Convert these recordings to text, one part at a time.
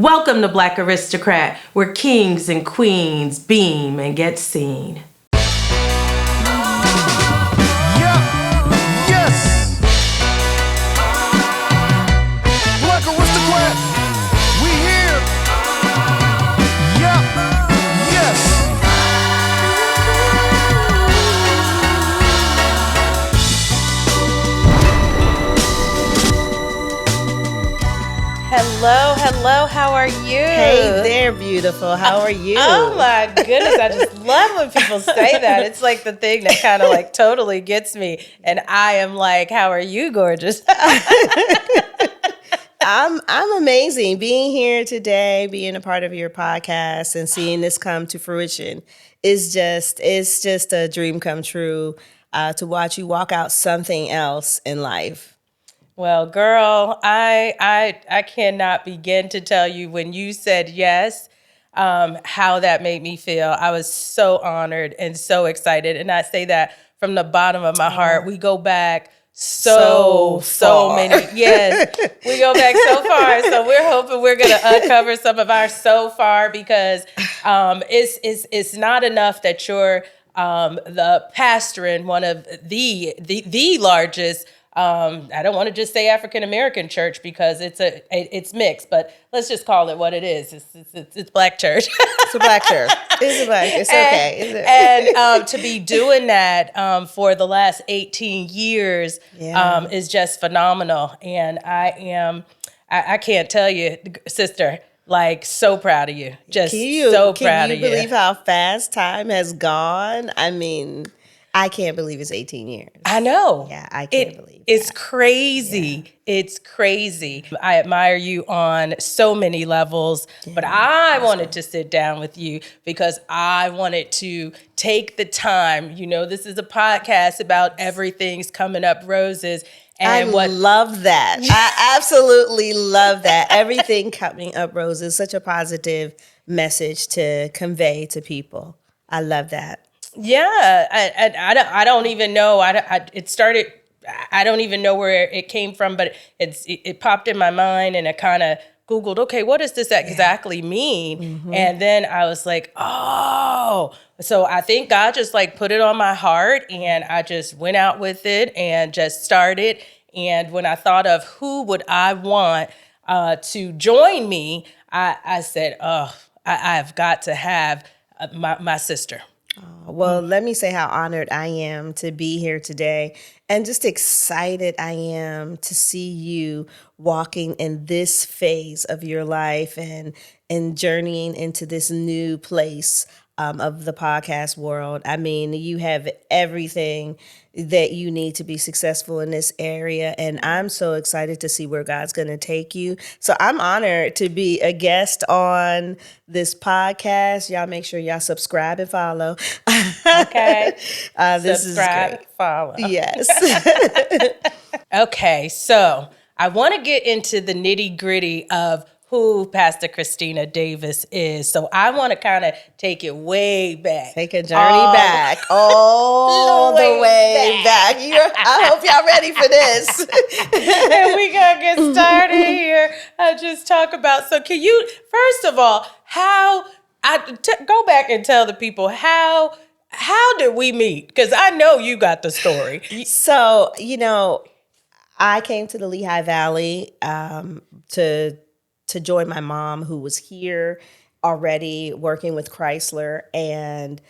Welcome to Black Aristocrat, where kings and queens beam and get seen. Black Aristocrat, we here. Yep, yes. Hello, how are you? Hey there, beautiful. How are you? Oh my goodness, I just love when people say that. It's like the thing that kind of like totally gets me. And I am like, how are you, gorgeous? I'm amazing. Being here today, being a part of your podcast and seeing this come to fruition is just a dream come true to watch you walk out something else in life. Well, girl, I cannot begin to tell you when you said yes, how that made me feel. I was so honored and so excited. And I say that from the bottom of my heart. We go back so many. Yes, we go back so far. So we're hoping we're going to uncover some of our so far because it's not enough that you're the pastor in one of the largest. I don't want to just say African American church because it's mixed, but let's just call it what it is. It's Black church. It's a Black church. It's okay. And to be doing that for the last 18 years is just phenomenal. And I can't tell you, sister, like so proud of you. Just so proud of you. Can you believe how fast time has gone? I mean, I can't believe it's 18 years. I know. Yeah, I can't believe it's crazy. Yeah. It's crazy. I admire you on so many levels, but I wanted to sit down with you because I wanted to take the time. You know, this is a podcast about everything's coming up roses. And I love that. I absolutely love that. Everything coming up roses, such a positive message to convey to people. I love that. Yeah, I don't even know. It started. I don't even know where it came from, but it popped in my mind, and I kind of Googled, okay, what does this exactly mean? Mm-hmm. And then I was like, oh, so I think God just like put it on my heart, and I just went out with it and just started. And when I thought of who would I want to join me, I said, oh, I've got to have my sister. Well, let me say how honored I am to be here today and just excited I am to see you walking in this phase of your life and journeying into this new place of the podcast world. I mean, you have everything that you need to be successful in this area. And I'm so excited to see where God's going to take you. So I'm honored to be a guest on this podcast. Y'all make sure y'all subscribe and follow. Okay. This subscribe, is great. Follow. Yes. Okay. So I want to get into the nitty gritty of who Pastor Kristina Davis is. So I want to kind of take it way back. Take a journey back. All the way back. I hope y'all ready for this. And we going to get started here. I'll just talk about, so can you, first of all, go back and tell the people how did we meet? Because I know you got the story. So, I came to the Lehigh Valley to join my mom, who was here already working with Chrysler, and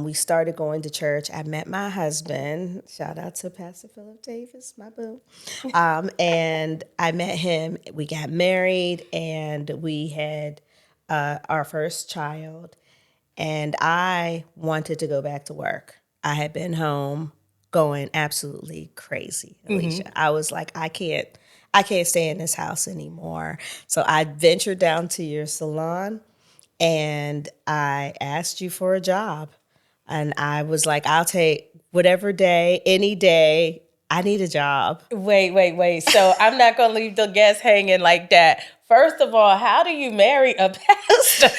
we started going to church. I met my husband. Shout out to Pastor Philip Davis, my boo. And I met him. We got married, and we had our first child. And I wanted to go back to work. I had been home going absolutely crazy, Alisha. Mm-hmm. I was like, I can't stay in this house anymore. So I ventured down to your salon and I asked you for a job. And I was like, I'll take whatever day, any day. I need a job. Wait. So I'm not going to leave the guests hanging like that. First of all, how do you marry a pastor?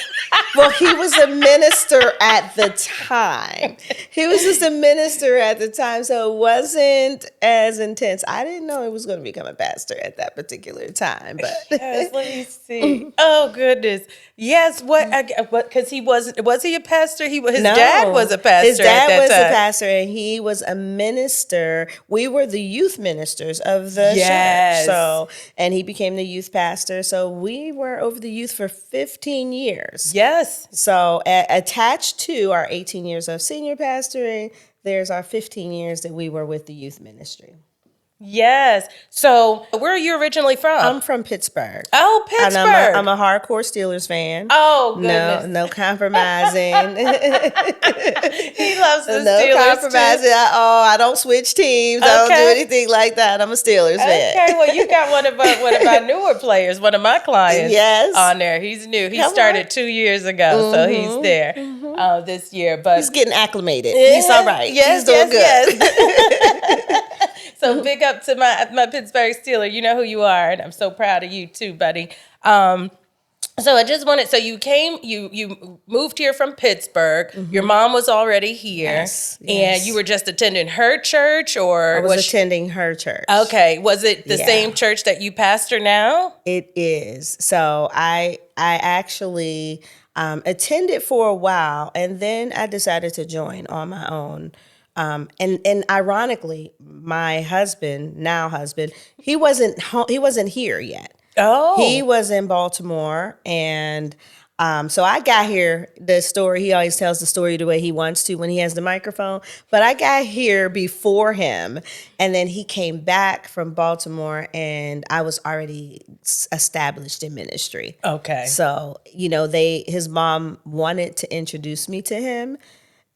Well, he was a minister at the time. He was just a minister at the time, so it wasn't as intense. I didn't know he was going to become a pastor at that particular time, but Yes, let me see. Oh goodness. Yes. What? Because he was he a pastor? His dad was a pastor. His dad at that was time. a pastor, and he was a minister. We were the youth ministers of the Yes. church. So, and he became the youth pastor. So we were over the youth for 15 years. Yes. So attached to our 18 years of senior pastoring, there's our 15 years that we were with the youth ministry. Yes. So where are you originally from? I'm from Pittsburgh. Oh, Pittsburgh. And I'm a hardcore Steelers fan. Oh, goodness. No compromising. He loves the No Steelers compromising. too. I don't switch teams. I don't do Okay. anything like that. I'm a Steelers fan. Okay, well, you got one of our newer players, one of my clients, Yes. on there. He's new. He Come started on. 2 years ago, so he's there this year. But He's getting acclimated. He's all right. Yes, He's doing good. Yes. So big up to my Pittsburgh Steeler. You know who you are, and I'm so proud of you too, buddy. So I just wanted, so you moved here from Pittsburgh. Your mom was already here. Yes, And yes. you were just attending her church, or I was she- attending her church. Okay. Was it the Yeah. same church that you pastor now? It is. So I actually attended for a while, and then I decided to join on my own. And ironically, my now husband, he wasn't here yet. Oh. He was in Baltimore, and so I got here. The story, he always tells the story the way he wants to when he has the microphone. But I got here before him, and then he came back from Baltimore, and I was already established in ministry. Okay. So his mom wanted to introduce me to him.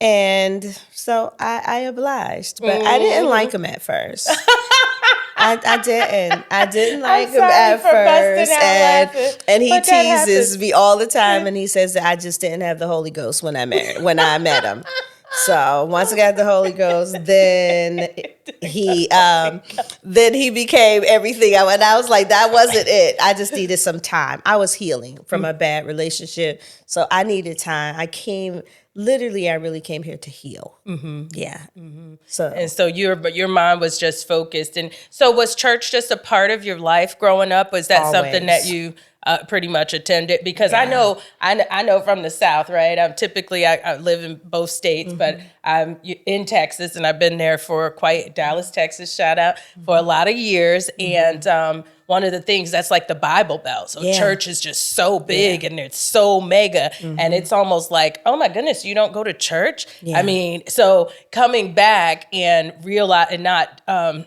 And so I obliged, but I didn't like him at first. I didn't. I didn't like him sorry at for busting first, out laughing, and he but that teases happens. me all the time, and he says that I just didn't have the Holy Ghost when I met him. So once I got the Holy Ghost, then he became everything. And I was like, that wasn't it. I just needed some time. I was healing from a bad relationship, so I needed time. I really came here to heal. Mm-hmm. Yeah. Mm-hmm. So your mom was just focused. And so was church just a part of your life growing up? Was that something that Always. you pretty much attended? Because I know from the South, right? I live in both states, but I'm in Texas, and I've been there for Dallas, Texas, shout out, for a lot of years. And one of the things that's like the Bible Belt. So church is just so big and it's so mega. And it's almost like, oh my goodness, you don't go to church? Yeah. I mean, so coming back and realize and not, I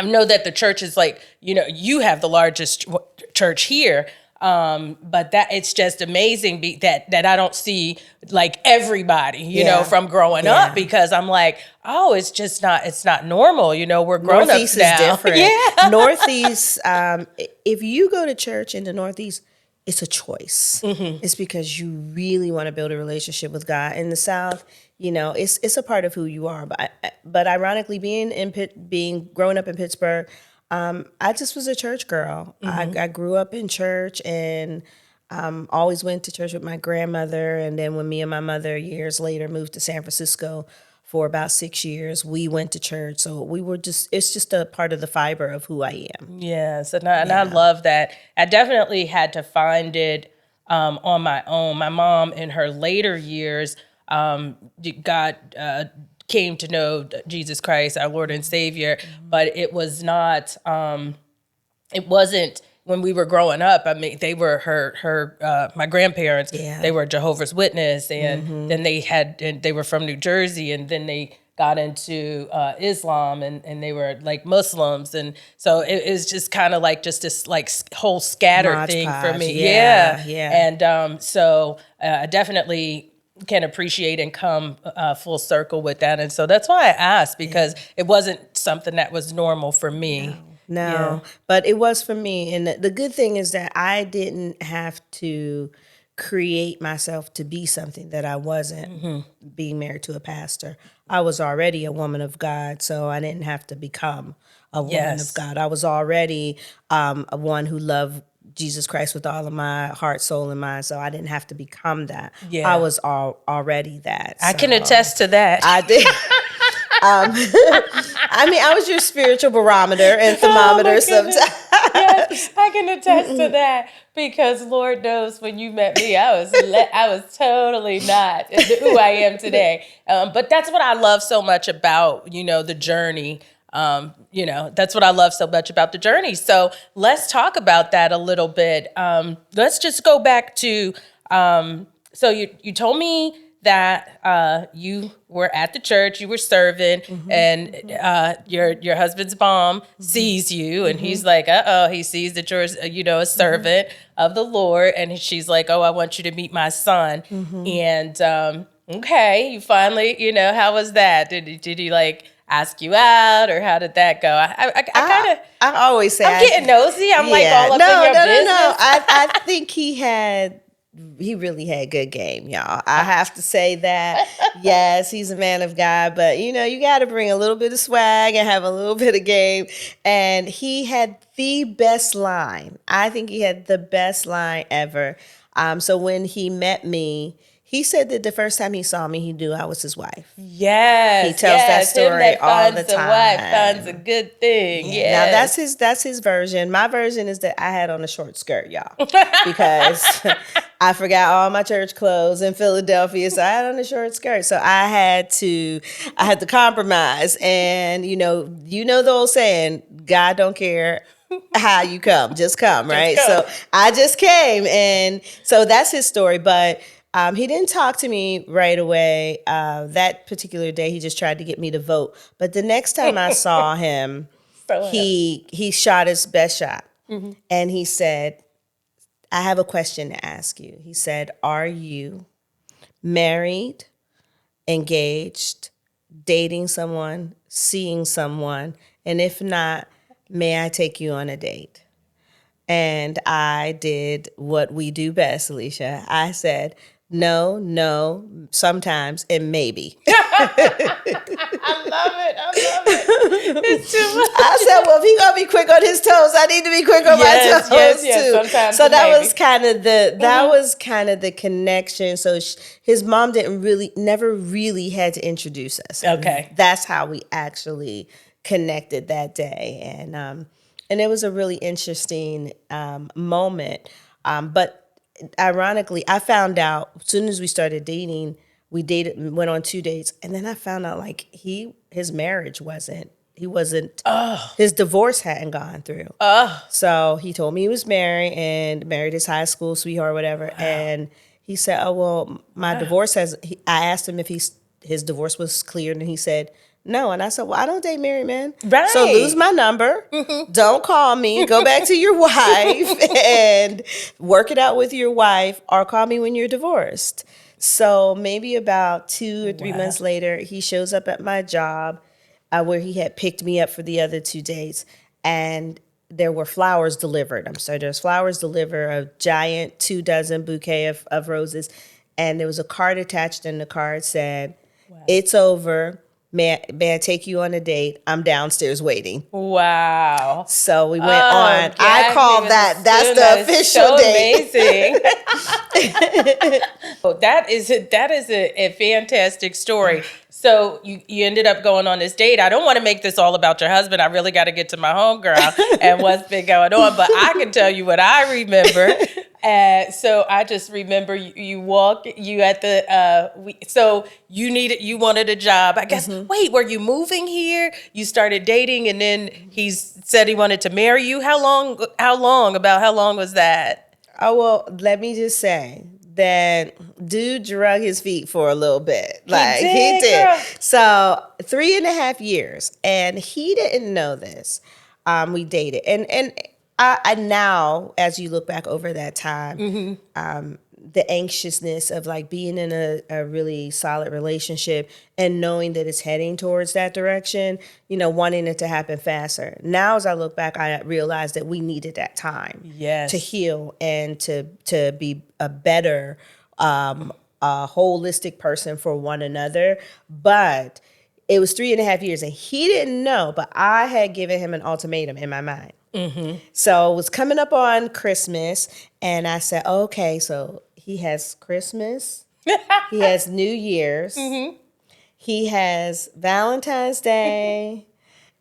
know that the church is like, you have the largest church here. But that it's just amazing that I don't see like everybody, you know, from growing up, because I'm like, oh, it's not normal. We're grown Northeast ups now. is different. Yeah. Northeast, if you go to church in the Northeast, it's a choice. Mm-hmm. It's because you really want to build a relationship with God. In the South, it's a part of who you are. But ironically, being growing up in Pittsburgh, I just was a church girl. I grew up in church, and always went to church with my grandmother. And then when me and my mother years later moved to San Francisco for about 6 years, we went to church. So it's just a part of the fiber of who I am. Yes, and I love that. I definitely had to find it on my own. My mom, in her later years, God came to know Jesus Christ, our Lord and Savior, but it was not. It wasn't when we were growing up. I mean, they were my grandparents. Yeah. They were Jehovah's Witness, and then they were from New Jersey, and then they got into Islam, and they were like Muslims, and so it was just kind of like just this like whole scattered thing for Hodgepodge. me. Yeah. And so I definitely can appreciate and come full circle with that, and so that's why I asked, because it wasn't something that was normal for me. No, but it was for me. And the good thing is that I didn't have to create myself to be something that I wasn't. Being married to a pastor, I was already a woman of God, so I didn't have to become a woman of God. I was already a one who loved Jesus Christ with all of my heart, soul, and mind. So I didn't have to become that. Yeah. I was already that. I can So attest to that. I did. I mean, I was your spiritual barometer and thermometer sometimes. Yes, I can attest to that because Lord knows when you met me, I was totally not who I am today. But that's what I love so much about, the journey. That's what I love so much about the journey. So let's talk about that a little bit. Let's just go back to, so you told me that you were at the church, you were serving, and your husband's mom sees you, and he's like, he sees that you're, a servant of the Lord, and she's like, oh, I want you to meet my son. And okay, you finally, how was that? Did he like ask you out, or how did that go? I always say I'm getting nosy. I'm like all up in your business. No. I think he really had good game, y'all. I have to say that. Yes, he's a man of God, but you got to bring a little bit of swag and have a little bit of game. And he had the best line. I think he had the best line ever. So when he met me, he said that the first time he saw me, he knew I was his wife. Yes, he tells that story all the time. Wife finds a good thing. Yeah. Now that's his version. My version is that I had on a short skirt, y'all, because I forgot all my church clothes in Philadelphia, so I had on a short skirt. So I had to compromise, and the old saying, God don't care how you come, just come, right? So I just came, and so that's his story, but. He didn't talk to me right away. That particular day, he just tried to get me to vote. But the next time I saw him, he shot his best shot. And he said, I have a question to ask you. He said, are you married, engaged, dating someone, seeing someone? And if not, may I take you on a date? And I did what we do best, Alisha. I said, no, sometimes, and maybe. I love it. It's too much. I said, well, if he's going to be quick on his toes, I need to be quick on my toes, too. Sometimes so that maybe. was kind of the connection. So his mom never really had to introduce us. Okay. That's how we actually connected that day. And it was a really interesting moment. But ironically, I found out as soon as we started dating, went on 2 dates, and then I found out like his marriage his divorce hadn't gone through. So he told me he was married his high school sweetheart, whatever. Wow. And he said, oh, well, my divorce I asked him if his divorce was cleared, and he said, no. And I said, well, I don't date married men. Right. So lose my number. Don't call me. Go back to your wife and work it out with your wife, or call me when you're divorced. So maybe about 2 or 3 months later, he shows up at my job where he had picked me up for the other 2 dates. And there were flowers delivered. There's flowers delivered, a giant 24 bouquet of roses. And there was a card attached, and the card said, it's over. May I take you on a date? I'm downstairs waiting. Wow. So we went on. I call that's the official so date. Amazing. That is a fantastic story. So you ended up going on this date. I don't want to make this all about your husband. I really got to get to my homegirl and what's been going on. But I can tell you what I remember. So I just remember you at the, so you wanted a job. I guess, wait, were you moving here? You started dating, and then he said he wanted to marry you. How long was that? Oh, well, let me just say that dude drug his feet for a little bit. He did. Girl. So 3.5 years, and he didn't know this. We dated, and I now, as you look back over that time, the anxiousness of like being in a really solid relationship and knowing that it's heading towards that direction, wanting it to happen faster. Now, as I look back, I realized that we needed that time to heal and to be a better, holistic person for one another. But it was 3.5 years, and he didn't know, but I had given him an ultimatum in my mind. So it was coming up on Christmas, and I said, okay, so he has Christmas, he has New Year's, he has Valentine's Day,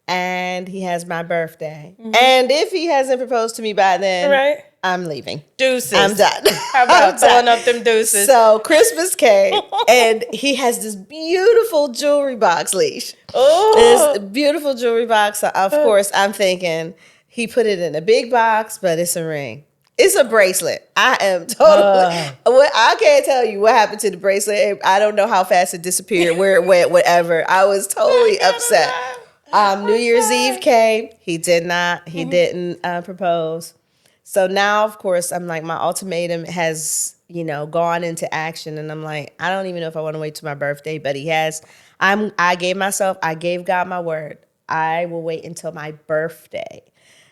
and he has my birthday. And if he hasn't proposed to me by then, Right. I'm leaving. Deuces. I'm done. How about I'm throwing done. up them deuces? So Christmas came, and he has this beautiful jewelry box, Leash. Oh. This beautiful jewelry box. So of course, I'm thinking he put it in a big box, but it's a ring. It's a bracelet. I am totally. I can't tell you what happened to the bracelet. I don't know how fast it disappeared, where it went, whatever. I was totally upset. New Year's Eve came. He did not. He didn't propose. So now, of course, I'm like, my ultimatum has, gone into action. And I'm like, I don't even know if I want to wait till my birthday, but he has. I gave God my word. I will wait until my birthday.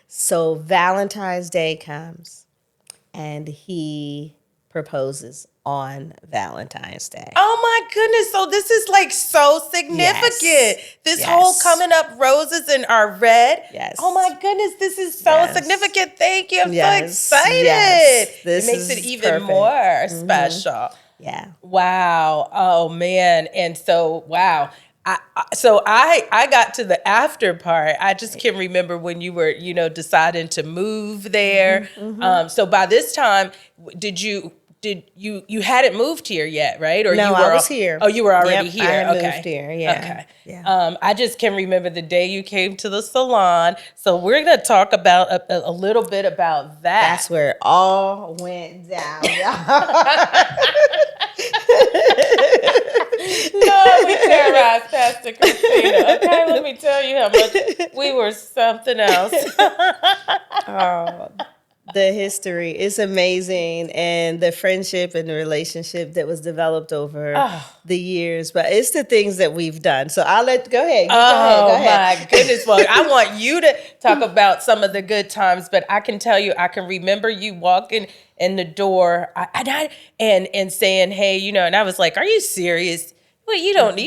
So Valentine's Day comes and he proposes on Valentine's Day. Oh my goodness. So this is like so significant. Yes. This Yes. whole coming up roses and our red. Yes. Oh my goodness. This is so Yes. significant. Thank you. I'm Yes. so excited. Yes. This it makes is it even perfect. more special. Yeah. Wow. Oh man. And so, wow. I got to the after part. I just can remember when you were, deciding to move there. So by this time, did you hadn't moved here yet, right? Or No, you I was here. Oh, you were already Yep, here. I had Okay. moved here, yeah. Okay. Yeah. I just can remember the day you came to the salon. So we're going to talk about a little bit about that. That's where it all went down. No, we terrorized Pastor Kristina. Okay, let me tell you how much we were something else. The history is amazing, and the friendship and the relationship that was developed over the years. But it's the things that we've done. So I'll go ahead. Go ahead. My goodness. Well, I want you to talk about some of the good times, but I can tell you, I can remember you walking in the door and saying, hey, and I was like, are you serious? Well, you want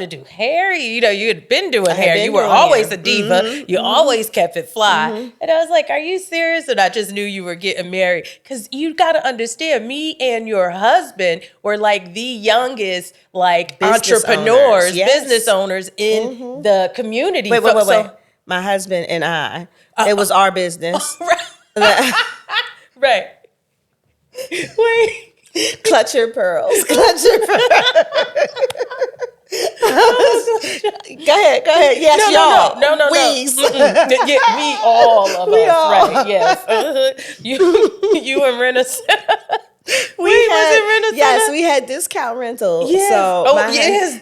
to do hair. You had been doing hair. You were always a diva. You always kept it fly. And I was like, are you serious? And I just knew you were getting married. Because you got to understand, me and your husband were like the youngest Business entrepreneurs, owners, yes. business owners in the community. Wait. My husband and I, it was our business. Right. Wait. Clutch your pearls. Go ahead. Yes, y'all. No. We's. Yeah, we all of us. all. Right, yes. You and Renaissance. We had discount rental. Yes. So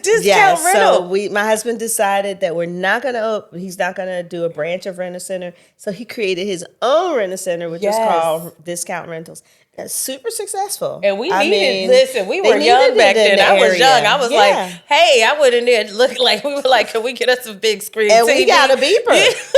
Discount rental. So my husband decided that he's not gonna do a branch of Rent-A-Center. So he created his own Rent-A-Center, which is called Discount Rentals. That's super successful. And we we were young back then. I was young. I was like, hey, I went in there and looked like, we were like, can we get us a big screen And TV? we got a beeper.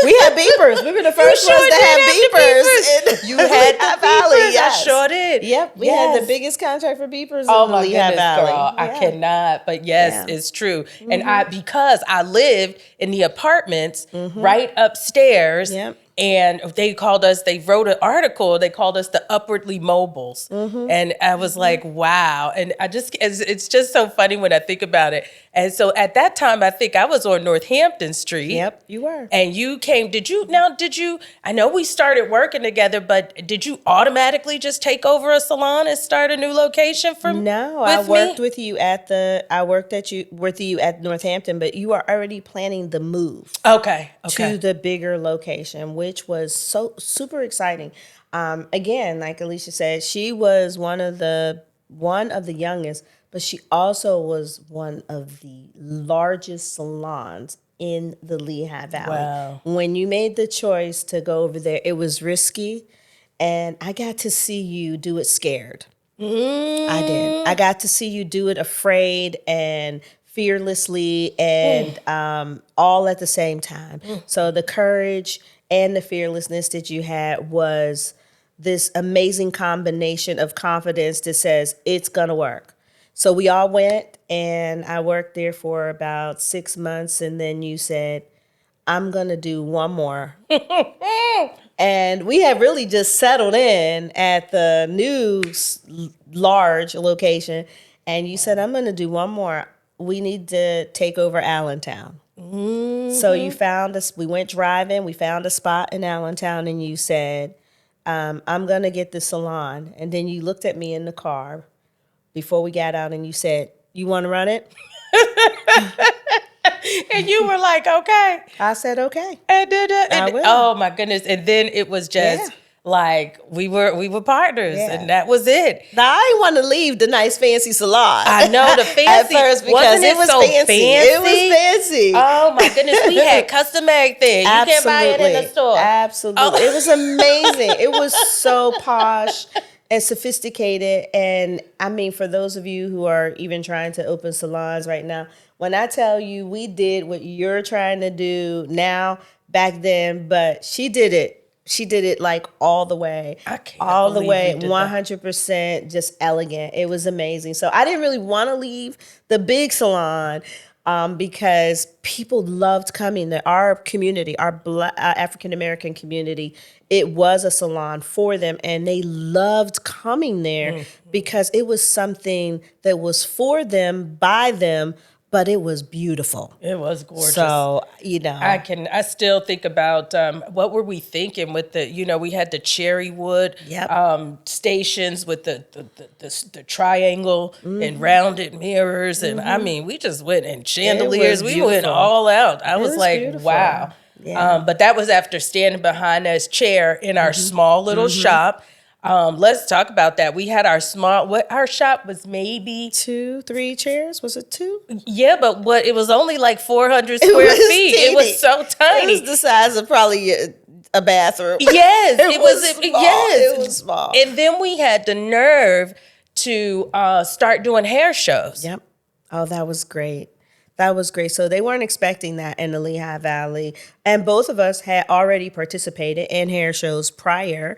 We had beepers. We were the first ones to have beepers. You had the Lehigh Valley, beepers. yes. I sure did. Yep, we had the biggest contract for beepers in the my Lehigh goodness, Valley. girl. I cannot, but yes, Yeah. it's true. And because I lived in the apartments right upstairs. Yep. And they wrote an article, they called us the upwardly mobiles. And I was like, wow. And it's just so funny when I think about it. And so at that time, I think I was on Northampton Street. Yep, you were. And you came, I know we started working together, but did you automatically just take over a salon and start a new location No, I worked with you at Northampton, but you were already planning the move. Okay. To the bigger location, which was so super exciting. Again, like Alisha said, she was one of the youngest, but she also was one of the largest salons in the Lehigh Valley. Wow. When you made the choice to go over there, it was risky, and I got to see you do it scared. I did. I got to see you do it afraid and fearlessly and all at the same time. So the courage and the fearlessness that you had was this amazing combination of confidence that says it's gonna work. So we all went, and I worked there for about 6 months, and then you said, I'm going to do one more. And we had really just settled in at the new large location. And you said, I'm going to do one more. We need to take over Allentown. So you found us, we went driving, we found a spot in Allentown, and you said, I'm going to get the salon. And then you looked at me in the car before we got out and you said, you want to run it? And you were like, okay. I said, okay. And then, I will. oh my goodness. And then it was just like we were partners, and that was it. Now I didn't want to leave the nice fancy salon. I know, the fancy at first because wasn't it was so fancy. It was fancy. Oh my goodness, we had custom made things. You can't buy it in the store. Absolutely. Oh. It was amazing. It was so posh and sophisticated. And I mean, for those of you who are even trying to open salons right now, when I tell you we did what you're trying to do now, back then, but she did it. She did it like all the way. I can't all the believe way, you did 100% just elegant. It was amazing. So I didn't really want to leave the big salon because people loved coming. Our community, our African-American community, it was a salon for them, and they loved coming there because it was something that was for them, by them, but it was beautiful. It was gorgeous. So, I still think about what were we thinking with the, we had the cherry wood stations with the triangle and rounded mirrors. And I mean, we just went in chandeliers. We went all out. I was like, beautiful. wow. Yeah. But that was after standing behind this chair in our small little shop. Let's talk about that. We had our our shop was maybe 2-3 chairs. Was it 2? Yeah, but it was only like 400 square feet. Teeny. It was so tiny. It was the size of probably a bathroom. Yes, it was small. Yes, it was small. And then we had the nerve to start doing hair shows. Yep. Oh, that was great. That was great. So they weren't expecting that in the Lehigh Valley. And both of us had already participated in hair shows prior.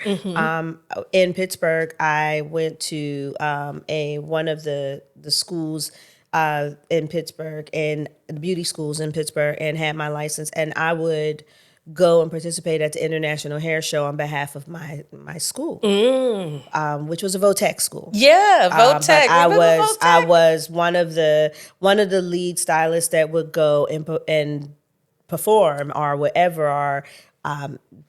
In Pittsburgh, I went to one of the schools in Pittsburgh, and the beauty schools in Pittsburgh, and had my license. And I would go and participate at the International Hair Show on behalf of my school, which was a Votech school. Yeah, Votech. I was one of the lead stylists that would go and perform or whatever, or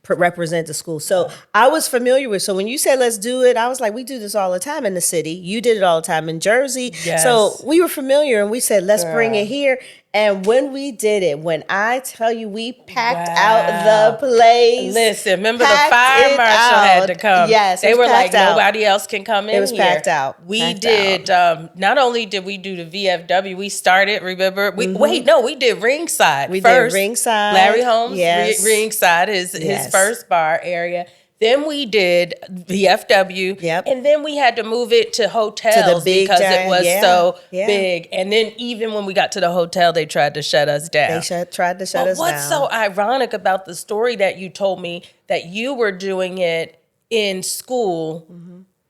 represent the school. So I was familiar with. So when you said let's do it, I was like, we do this all the time in the city. You did it all the time in Jersey. Yes. So we were familiar, and we said let's bring it here. And when we did it, when I tell you we packed out the place. Listen, remember the fire marshal had to come. Yes, they were like, nobody else can come in. It was packed out. We did. Not only did we do the VFW, we started. Remember, we did Ringside. We first. did Ringside. Larry Holmes. Yes. Ringside is his first bar area. Then we did VFW, and then we had to move it to hotels because it was so big. And then even when we got to the hotel, they tried to shut us down. Tried to shut us down. What's so ironic about the story that you told me that you were doing it in school?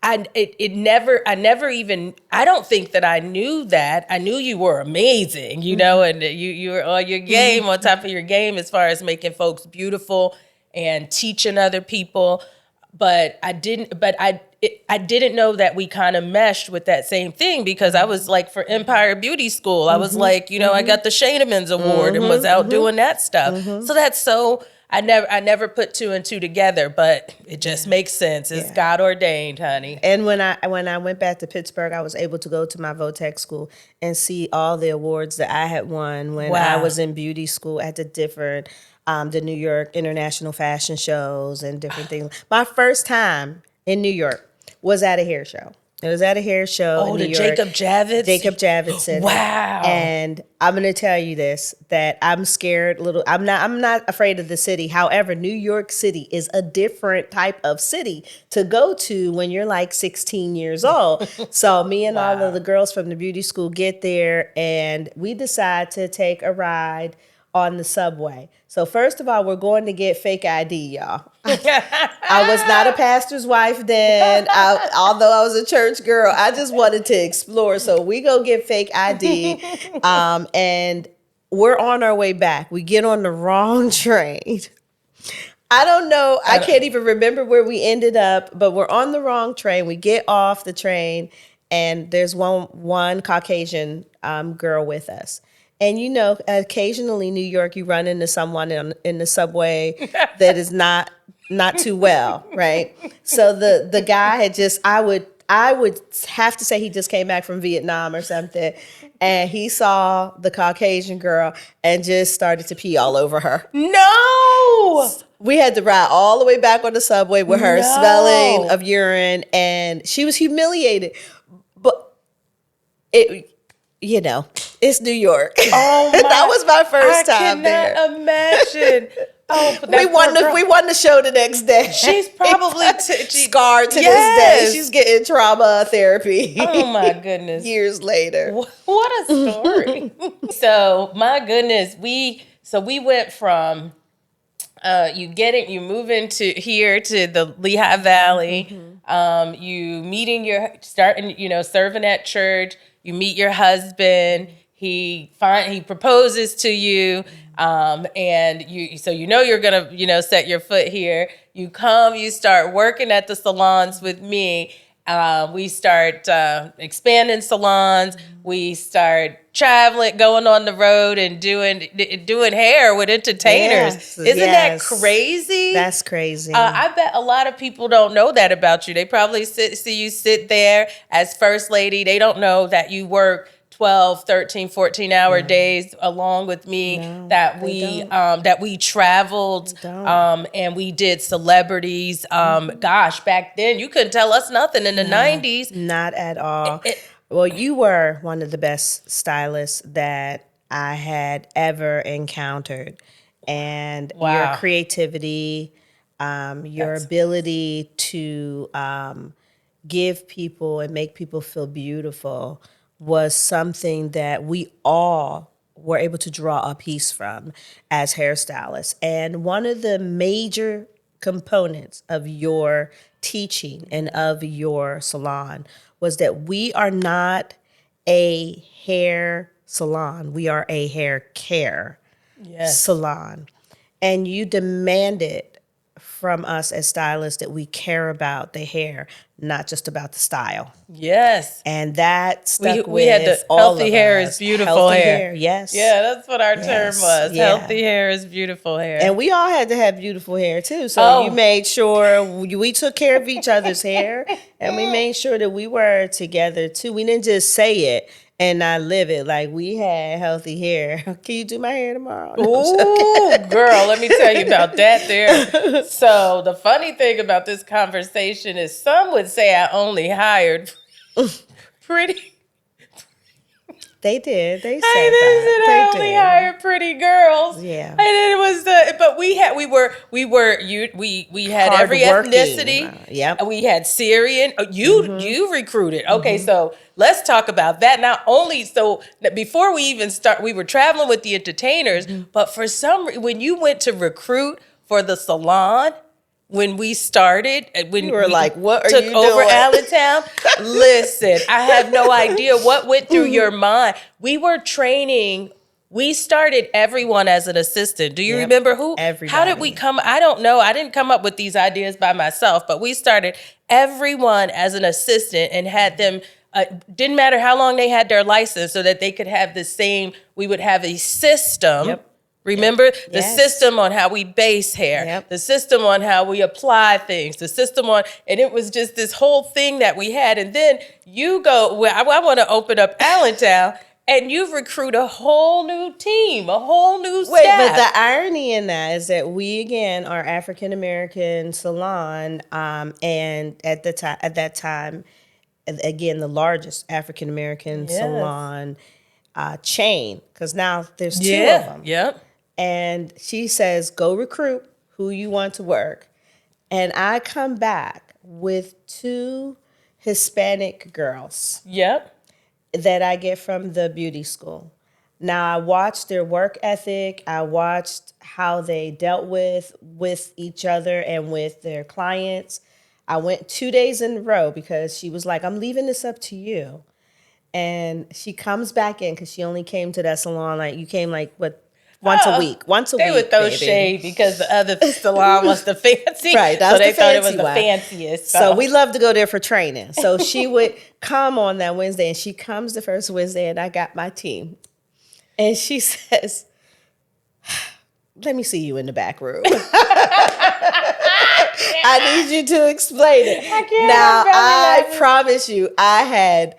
I don't think that I knew that. I knew you were amazing, and you were on your game, on top of your game as far as making folks beautiful and teaching other people, but I didn't know that we kind of meshed with that same thing, because I was like, for Empire Beauty School, I was like, I got the Shanemans Award and was out doing that stuff. So that's so, I never put 2 and 2 together, but it just makes sense. It's God ordained, honey. And when I went back to Pittsburgh, I was able to go to my Votech school and see all the awards that I had won when I was in beauty school at the different the New York International Fashion Shows and different things. My first time in New York was at a hair show. It was at a hair show in New York. Jacob Javits? Jacob Javits. Wow. And I'm going to tell you this, that I'm scared little. I'm not afraid of the city. However, New York City is a different type of city to go to when you're like 16 years old. So me and all of the girls from the beauty school get there, and we decide to take a ride on the subway. So first of all, we're going to get fake ID, y'all. I was not a pastor's wife then. Although I was a church girl, I just wanted to explore. So we go get fake ID. And we're on our way back. We get on the wrong train. I don't know. I can't even remember where we ended up, but we're on the wrong train. We get off the train, and there's one Caucasian girl with us. And you know, occasionally in New York, you run into someone in the subway that is not too well, right? So the guy had just, I would have to say he just came back from Vietnam or something, and he saw the Caucasian girl and just started to pee all over her. No! We had to ride all the way back on the subway with her smelling of urine, and she was humiliated. But it's New York. Oh my! That was my first time there. I cannot imagine. Oh, we won the show the next day. She's probably scarred to this day. She's getting trauma therapy. Oh my goodness! Years later. What a story. So my goodness, we went from you move into here to the Lehigh Valley. Mm-hmm. You serving at church. You meet your husband. He proposes to you, and you're gonna set your foot here. You come, you start working at the salons with me. We start expanding salons. We start traveling, going on the road, and doing hair with entertainers. Yes, Isn't that crazy? That's crazy. I bet a lot of people don't know that about you. They probably see you sit there as first lady. They don't know that you work 12, 13, 14-hour days along with me, that we traveled and we did celebrities. Gosh, back then you couldn't tell us nothing in the 90s. Not at all. Well, you were one of the best stylists that I had ever encountered. And your creativity, your ability to give people and make people feel beautiful was something that we all were able to draw a piece from as hairstylists. And one of the major components of your teaching and of your salon was that we are not a hair salon. We are a hair care salon. And you demanded from us as stylists that we care about the hair, not just about the style. Yes. And that stuck we had the all healthy of hair us. is beautiful Healthy hair. Yes. Yeah, that's what our term was. Yeah. Healthy hair is beautiful hair. And we all had to have beautiful hair too. So you made sure we took care of each other's hair, and we made sure that we were together too. We didn't just say it and not live it. Like, we had healthy hair. Can you do my hair tomorrow? Ooh, girl, let me tell you about that there. So the funny thing about this conversation is some would say I only hired pretty. They did. They said I only hired pretty girls. Yeah. And it was but we had every ethnicity. Yep. We had Syrian. You recruited. Okay, so let's talk about that. Not only before we even start, we were traveling with the entertainers, but for some reason, when you went to recruit for the salon, when we started, when you were like, what are took you over doing? Allentown, listen, I have no idea what went through your mind. We were training. We started everyone as an assistant. Do you remember who? Everybody. How did we come? I don't know. I didn't come up with these ideas by myself, but we started everyone as an assistant and had them. Didn't matter how long they had their license, so that they could have the same. We would have a system. Yep. Remember the system on how we base hair, the system on how we apply things, the system on, and it was just this whole thing that we had. And then you go, well, I want to open up Allentown, and you recruit a whole new team, a whole new staff. Wait, but the irony in that is that we, again, are African-American salon, and at that time, again, the largest African-American salon chain, because now there's two of them. Yep. And she says, go recruit who you want to work. And I come back with 2 Hispanic girls. Yep. That I get from the beauty school. Now, I watched their work ethic. I watched how they dealt with each other and with their clients. I went 2 days in a row because she was like, I'm leaving this up to you. And she comes back in because she only came to that salon like you came like what once a week. They would throw baby. shade because the other salon was the fancy. Right, that's so they the thought it was fancy the one. fanciest. So we love to go there for training. So she would come on that Wednesday, and she comes the first Wednesday, and I got my team. And she says, let me see you in the back room. I need you to explain it. I promise you, I had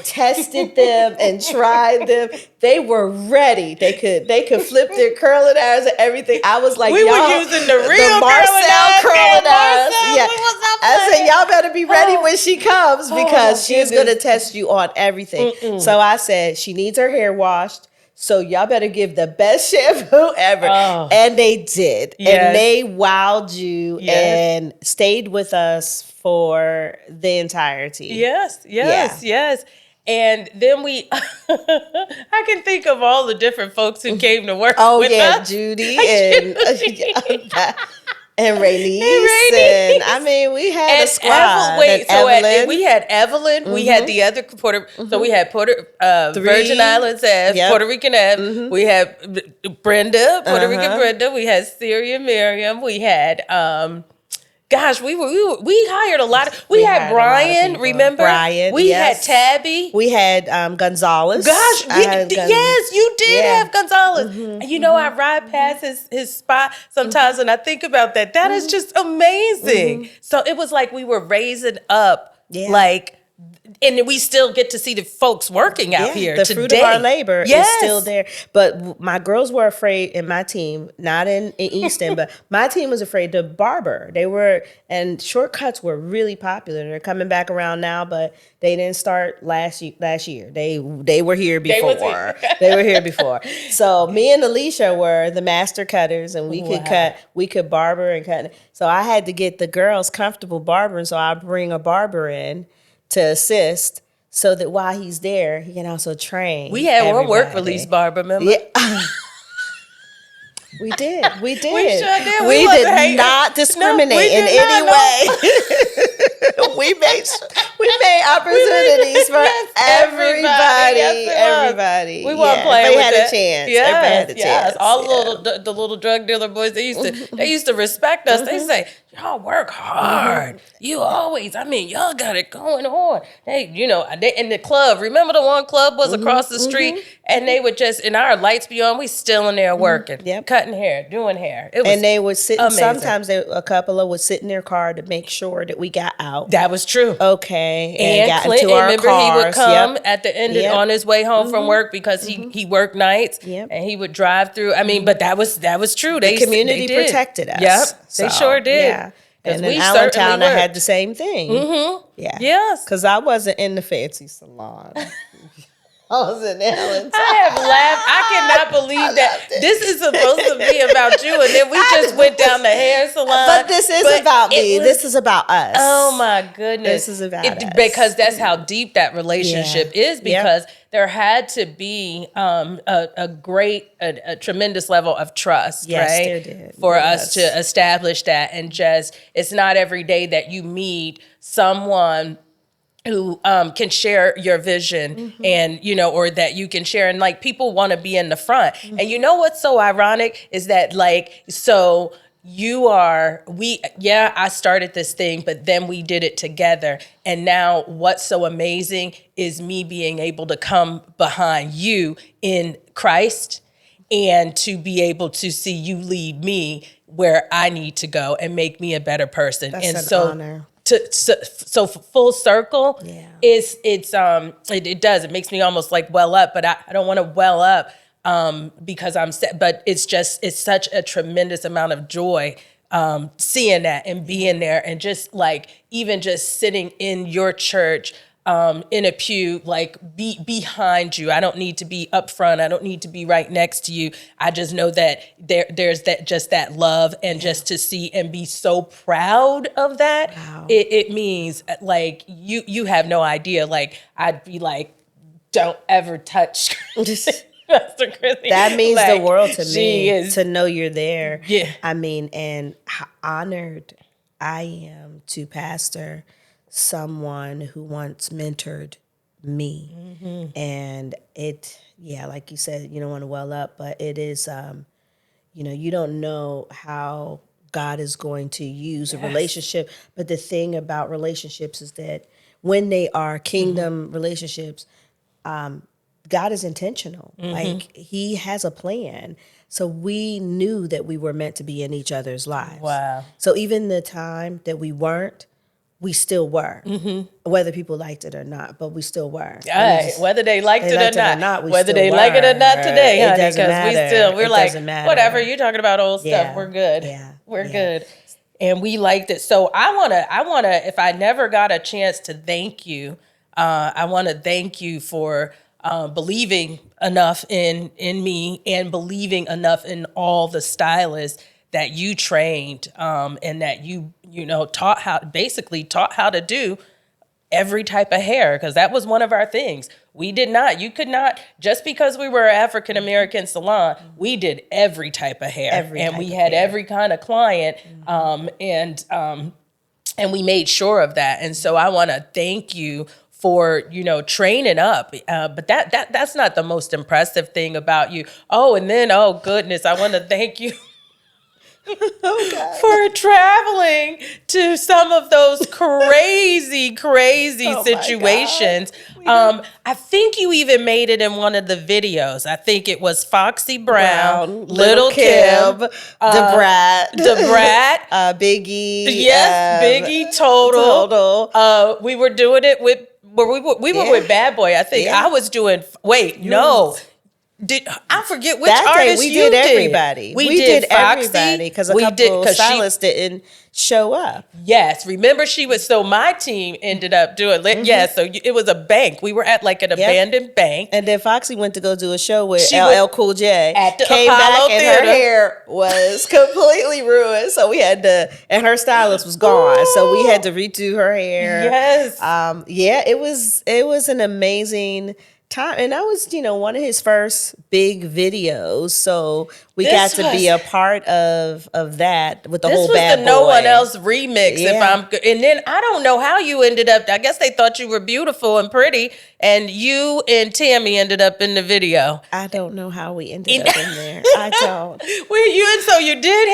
tested them and tried them. They were ready. They could flip their curling irons and everything. I was like, we were using the real Marcel curling irons. Yeah. I said, y'all better be ready when she comes because she's gonna test you on everything. So I said, she needs her hair washed. So y'all better give the best shampoo ever. Oh. And they did. Yes. And they wowed you and stayed with us for the entirety. Yes. And then I can think of all the different folks who came to work with us. Judy and Raylise. And I mean, we had a squad. We had Evelyn. We had the other so we had Virgin Islands Ave, Puerto Rican Ave. We had Brenda, Puerto Rican Brenda. We had Syria Miriam. We had we hired a lot. We had Brian. Remember Brian? We had Tabby. We had Gonzalez. Yes, you did have Gonzalez. You know, I ride past his spot sometimes, and I think about that. That is just amazing. So it was like we were raising up, like. And we still get to see the folks working out here the today. fruit of our labor is still there. But my girls were afraid in my team, not in Easton, but my team was afraid to barber. And shortcuts were really popular. They're coming back around now, but they didn't start last year. They were here before. They were here before. So me and Alisha were the master cutters, and we could barber and cut. So I had to get the girls comfortable barbering, so I bring a barber in to assist so that while he's there, he can also train. We had one work release barber, remember? Yeah. We did. We sure did. We did not discriminate in any way. we made opportunities for everybody. We weren't playing with it. Everybody had a chance. Everybody had a chance. All the little drug dealer boys, they used to respect us. They say, y'all work hard. You always, y'all got it going on. They in the club. Remember the one club was across the street, and they would just, and our lights be on, we still in there working, cutting hair, doing hair. It was and they would sit. Amazing. Sometimes a couple would sit in their car to make sure that we got out. That was true. Okay, and got Clinton, into our remember cars. He would come at the end on his way home from work because he worked nights, and he would drive through. But that was true. The community protected us. Yep, they sure did. Yeah. And in Allentown, I had the same thing. Yeah. Yes. Because I wasn't in the fancy salon. I was in Allentown. I have laughed. I cannot believe that this is supposed to be about you, and then we just went down the hair salon. But this is about me. This is about us. Oh my goodness. This is about us. Because that's how deep that relationship is, because there had to be a tremendous level of trust, right? There did. For us to establish that, and just, it's not every day that you meet someone who can share your vision and, or that you can share, and like people want to be in the front. And you know what's so ironic is that I started this thing, but then we did it together. And now what's so amazing is me being able to come behind you in Christ and to be able to see you lead me where I need to go and make me a better person. That's an honor. So full circle, it does. It makes me almost like well up, but I don't want to well up because but it's such a tremendous amount of joy seeing that and being there, and just even just sitting in your church in a pew, behind you. I don't need to be up front. I don't need to be right next to you. I just know that there's that love, and just to see and be so proud of that. Wow. It means you have no idea. I'd be don't ever touch Pastor Chrissy. That means the world to me to know you're there. Yeah. And how honored I am to pastor someone who once mentored me. And like you said, you don't want to well up, but it is, you don't know how God is going to use a relationship. But the thing about relationships is that when they are kingdom relationships, God is intentional. Like he has a plan. So we knew that we were meant to be in each other's lives. Wow. So even the time that we weren't, we still were, whether people liked it or not, but we still were. All right, whether they liked it or not, we whether still they like it or not were. today, It honey, doesn't matter. we're It like, doesn't matter. whatever, you're talking about old Yeah. stuff, we're good. Yeah. We're Yeah. good. And we liked it. So I wanna, if I never got a chance to thank you, I wanna thank you for believing enough in me and believing enough in all the stylists that you trained and that you taught how to do every type of hair, because that was one of our things. You could not, just because we were an African-American salon, we did every type of hair. We had every kind of client, and we made sure of that. And so I want to thank you for, training up. But that's not the most impressive thing about you. Oh, and then, oh goodness, I want to thank you for traveling to some of those crazy situations. I think you even made it in one of the videos. I think it was Foxy Brown, Little Kim, DeBrat, Biggie. Yes, Biggie, Total. We were doing it with, we were with Bad Boy. I think I was doing. No. I forget which that day artist we you did everybody. We did Foxy, everybody because a couple stylists didn't show up. Yes, remember so my team ended up doing so it was a bank. We were at like an abandoned bank, and then Foxy went to go do a show with LL Cool J. At the came Apollo back Theater. And her hair was completely ruined, so we had to. And her stylist was gone, so we had to redo her hair. Yes, it was an amazing time, and that was one of his first big videos, so we got to be a part of that with the whole Bad Boy. This was the No One Else remix. And then I don't know how you ended up. I guess they thought you were beautiful and pretty, and you and Tammy ended up in the video. I don't know how we ended up in there. I don't. So you did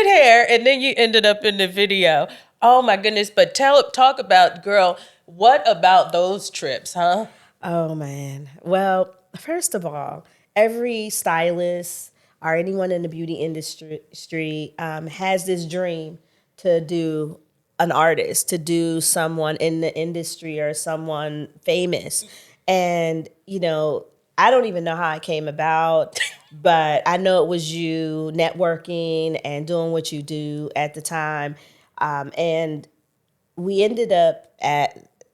hair, and then you ended up in the video. Oh my goodness! But talk about, girl. What about those trips, huh? Oh, man. Well, first of all, every stylist or anyone in the beauty industry has this dream to do an artist, to do someone in the industry or someone famous. And, I don't even know how it came about, but I know it was you networking and doing what you do at the time. And we ended up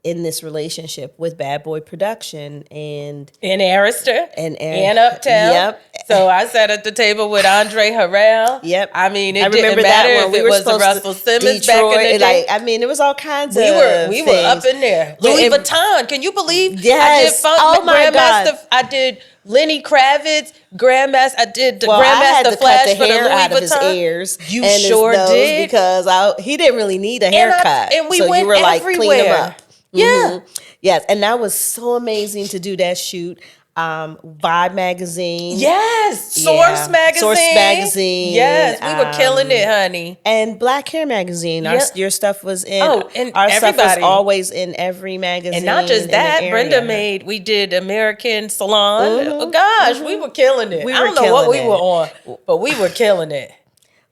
in this relationship with Bad Boy Production and in Aristocrat and Uptown. Yep. So I sat at the table with Andre Harrell. Yep. I mean, I didn't matter if it was the Russell Simmons back in the day. It was all kinds of we were up in there. Louis Vuitton. Can you believe? Yes. I did Grandmaster. I did Lenny Kravitz, Grandmaster. I did the Grandmaster I had to Flash cut the for the hair Louis out Vuitton. of his ears. You and sure his nose did, because he didn't really need a haircut. And we so went you were like everywhere. clean him up. Yeah. Yes, and that was so amazing to do that shoot. Vibe magazine. Yes. Source magazine. Yes, we were killing it, honey. And Black Hair magazine. Your stuff was in. And our stuff was everybody. always in every magazine. And not just that, Brenda we did American Salon. Oh gosh, we were killing it. I don't know what we were on, but we were killing it.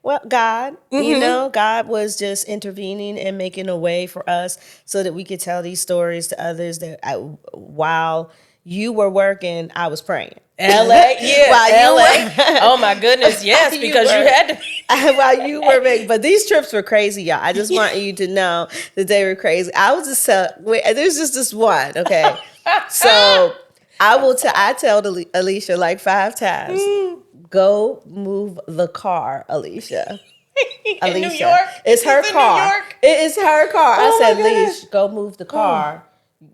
Well, God, God was just intervening and making a way for us so that we could tell these stories to others that while you were working, I was praying. LA, oh my goodness, yes, because you had to. While you were making, but these trips were crazy, y'all. I just want you to know that they were crazy. I was just there's just this one, okay? So I tell Alisha like 5 times. Go move the car, Alisha. In New York? It's her car. New York? It is her car. Oh, I said, goodness. Leash, go move the car.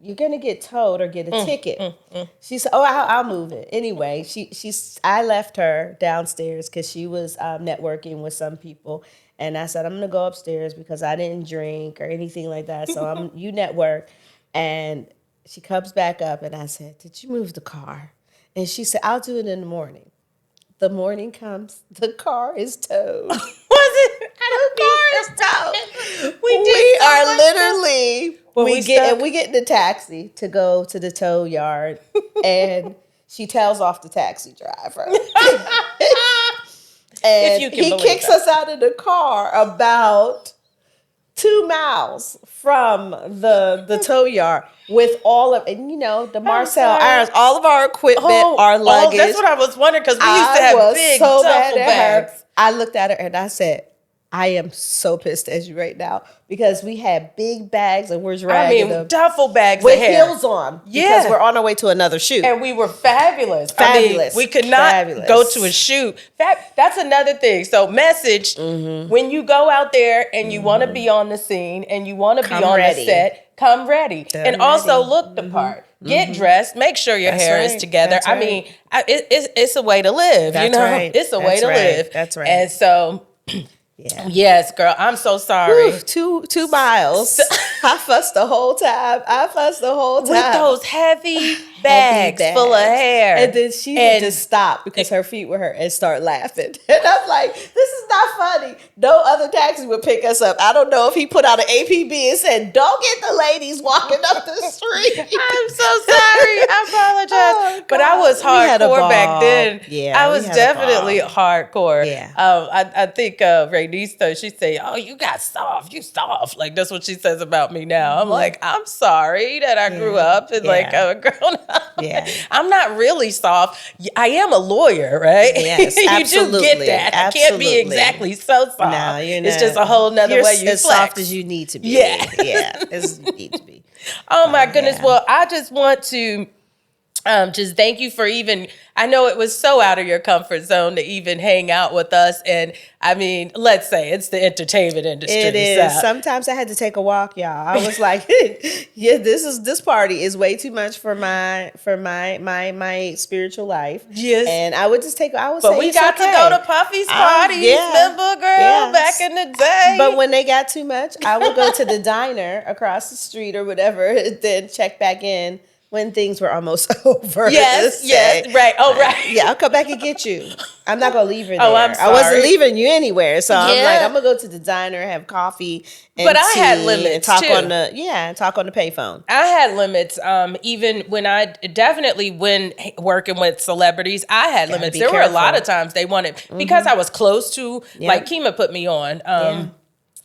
You're gonna get towed or get a ticket. She said, "Oh, I'll move it." Anyway, I left her downstairs because she was networking with some people, and I said, "I'm gonna go upstairs because I didn't drink or anything like that." So you network, and she comes back up, and I said, "Did you move the car?" And she said, "I'll do it in the morning." The morning comes, the car is towed. Was it? The car is towed. We We so are much literally Were we stuck? we get in the taxi to go to the tow yard, and she tells off the taxi driver. And you can he believe kicks that. us out of the car about 2 miles from the tow yard with all of, and the Marcel sorry. irons, all of our equipment, our luggage. that's what I was wondering because we used to I have was big so mad duffel at bags. her. I looked at her and I said, "I am so pissed at you right now because we had big bags and we're I dragging mean, them duffel bags with of hair. heels on Yeah. because we're on our way to another shoot." And we were fabulous. Fabulous. I mean, we could not Fabulous. go to a shoot. That's another thing. So, message when you go out there and you want to be on the scene and you want to be Come on ready. the set, come ready. And also ready. look the part. Get dressed. Make sure your That's hair right. is together. That's I right. mean, it's a way to live. That's right. It's a way That's to right. live. That's right. And so, Yeah. yes, girl, I'm so sorry. Whew, 2 miles. I fussed the whole time. With those heavy bags full of hair. And then she would just stop because her feet were hurt and start laughing. And I'm like, this is not funny. No other taxi would pick us up. I don't know if he put out an APB and said, "Don't get the ladies walking up the street." I'm so sorry. I apologize. Oh, but I was God. We had a hardcore back ball. then. Yeah, I we was had a definitely ball. hardcore. Yeah. I think Raynista, she say, "Oh, you got soft. You soft." Like, that's what she says about me now. I'm like, I'm sorry that I grew up and like Yeah. grown up. Yeah. I'm not really soft. I am a lawyer, right? Yes, you do absolutely. get that. I can't be Absolutely. exactly so soft. No, you're not. It's just a whole nother You're way you as flex. soft as you need to be. Yeah. Yeah, as you need to be. Oh my goodness. yeah. Well, I just want to just thank you for even, I know it was so out of your comfort zone to even hang out with us. And I mean, let's say it's the entertainment industry. It is. so- Sometimes I had to take a walk, y'all. I was like, yeah, this party is way too much for my spiritual life. Yes. And I would just take, I would But say we it's got to okay. go to Puffy's parties, yeah. remember, girl, Yes. back in the day. But when they got too much, I would go to the diner across the street or whatever, then check back in when things were almost over. yes, Say, right. Oh, right. yeah, I'll come back and get you. I'm not gonna leave her there. Oh, I'm I wasn't sorry. leaving you anywhere. So I'm Yeah. like, I'm gonna go to the diner, have coffee, and But I had tea, limits, and talk too. on the payphone. I had limits. Even when when working with celebrities, I had Gotta limits. be There were a lot careful. of times they wanted, because I was close to, like Kima put me on.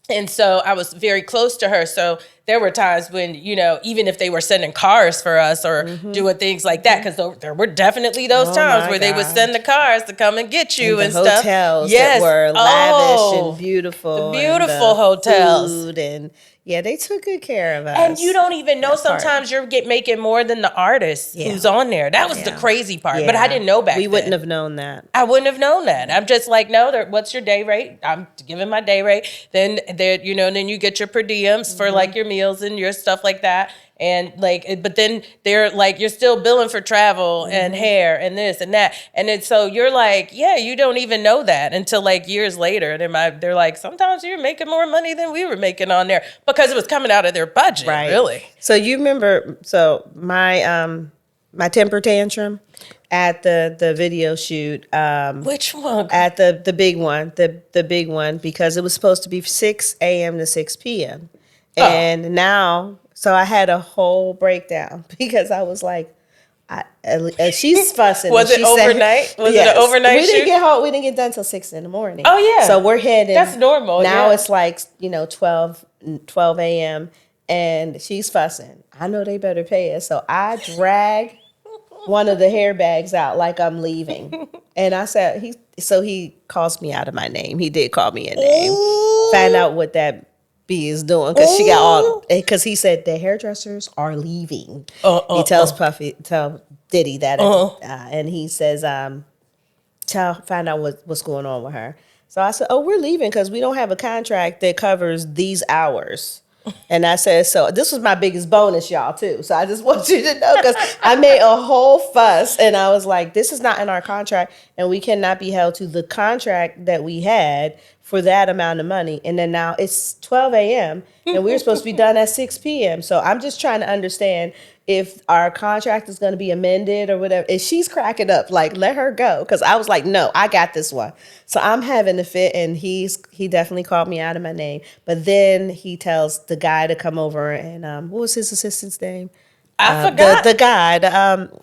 And so I was very close to her. So there were times when, even if they were sending cars for us or doing things like that, because there were definitely those times my where they would God. send the cars to come and get you and, the stuff. hotels Yes. that were lavish and beautiful. The and beautiful hotels. Food and yeah, they took good care of us. And you don't even know, That part. sometimes you're making more than the artist who's on there. That was the crazy part. But I didn't know back then. We wouldn't have known that. I wouldn't have known that. I'm just like, no, what's your day rate? I'm giving my day rate. Then then you get your per diems for like your meals and your stuff like that. And like, but then they're like, you're still billing for travel and hair and this and that. And then so you're like, yeah, you don't even know that until like years later. And they're like, sometimes you're making more money than we were making on there because it was coming out of their budget. Right. Really. So you remember, my temper tantrum at the video shoot. Which one? At the big one, the big one, because it was supposed to be 6 a.m. to 6 p.m. And now, so I had a whole breakdown because I was like, she's fussing. Was and it she said- overnight? Was it Yes. an overnight We didn't shoot? get home. We didn't get done till 6 in the morning. Oh, yeah. So we're heading. That's normal, Now yeah. it's like 12 a.m. and she's fussing. I know they better pay us, so I drag one of the hair bags out like I'm leaving, and I said he calls me out of my name. He did call me a name. Ooh. Find out what that B is doing because she got all because he said the hairdressers are leaving. He tells tell Diddy that, and he says, find out what's going on with her. So I said, we're leaving because we don't have a contract that covers these hours. And I said, so this was my biggest bonus, y'all, too. So I just want you to know because I made a whole fuss and I was like, this is not in our contract and we cannot be held to the contract that we had for that amount of money. And then now it's 12 a.m. and we were supposed to be done at 6 p.m. So I'm just trying to understand if our contract is going to be amended or whatever. And she's cracking up, like, let her go. Because I was like, no, I got this one. So I'm having a fit, and he definitely called me out of my name. But then he tells the guy to come over, and what was his assistant's name? I forgot. The guy.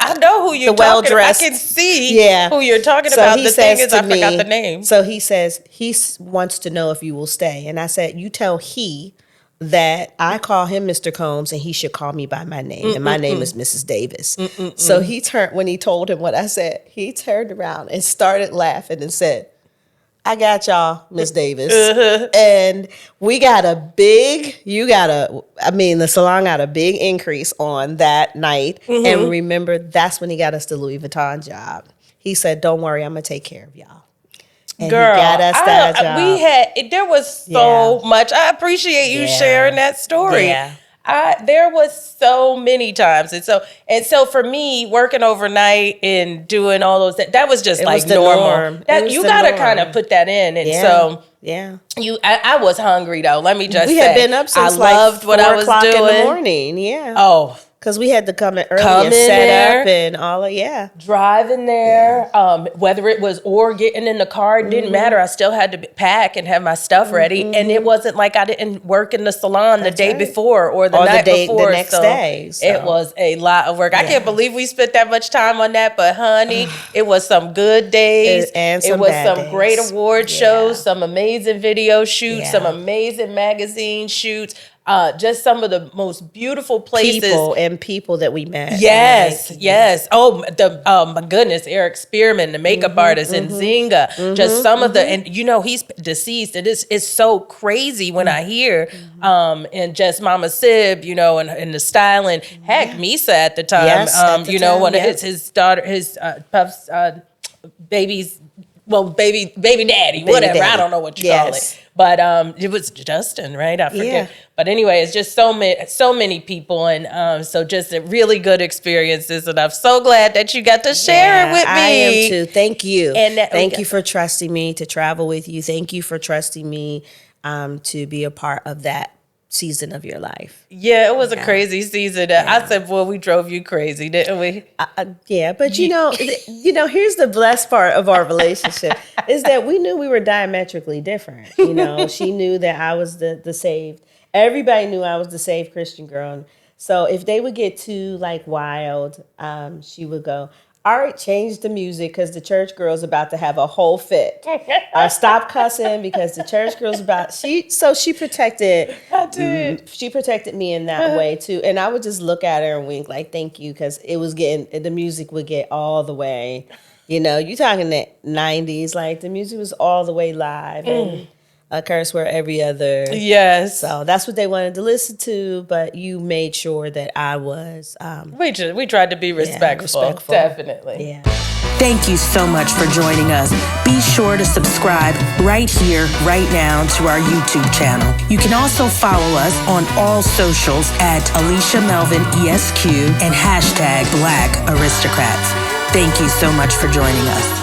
I know who you're the talking about. I well-dressed. can see who you're talking about. The thing is, I forgot the name. So he says he wants to know if you will stay. And I said, you tell he that I call him Mr. Combs and he should call me by my name. And my name is Mrs. Davis. So he turned, when he told him what I said, he turned around and started laughing and said, I got y'all, Miss Davis. And we got the salon got a big increase on that night. And remember, that's when he got us the Louis Vuitton job. He said, don't worry, I'm going to take care of y'all. And girl, he got us that job. There was so much. I appreciate you sharing that story. Yeah. There was so many times. And so for me, working overnight and doing all those, that was just like normal. You got to kind of put that in. And so I was hungry though. Let me just say. We had been up since I loved what I was doing. in the morning. Yeah. Oh. Because we had to come in early and set up and all of, driving there, whether it was or getting in the car, it didn't matter. I still had to pack and have my stuff ready. And it wasn't like I didn't work in the salon the day before or the night before. The next day. So. It was a lot of work. I can't believe we spent that much time on that. But honey, it was some good days. It was some great award shows, some amazing video shoots, some amazing magazine shoots. Just some of the most beautiful places. People that we met. Yes. Oh, my goodness, Eric Spearman, the makeup artist, and Zinga. Just some of the, and he's deceased. It is so crazy when I hear, and just Mama Sib, and the styling. Heck, Misa at the time, one of his daughter, his Puff's baby's, baby daddy, whatever. I don't know what you call it. But it was Justin, right? I forget. Yeah. But anyway, it's just so many people, and so just really good experiences. And I'm so glad that you got to share it with me. I am too. Thank you. And thank you for trusting me to travel with you. Thank you for trusting me to be a part of that season of your life. Yeah, it was a crazy season. I said, boy, we drove you crazy, didn't we? But here's the blessed part of our relationship is that we knew we were diametrically different. She knew that I was the saved. Everybody knew I was the saved Christian girl. So if they would get too wild, she would go, all right, change the music because the church girl's about to have a whole fit. Stop cussing because the church girl's she protected. I did. She protected me in that way too, and I would just look at her and wink like, "Thank you," because the music would get all the way. You talking the 90s, like the music was all the way live and a curse word every other. Yes. So that's what they wanted to listen to, but you made sure that I was. We tried to be respectful. Definitely. Yeah. Thank you so much for joining us. Be sure to subscribe right here, right now to our YouTube channel. You can also follow us on all socials at Alisha Melvin ESQ and #BlackAristocrats. Thank you so much for joining us.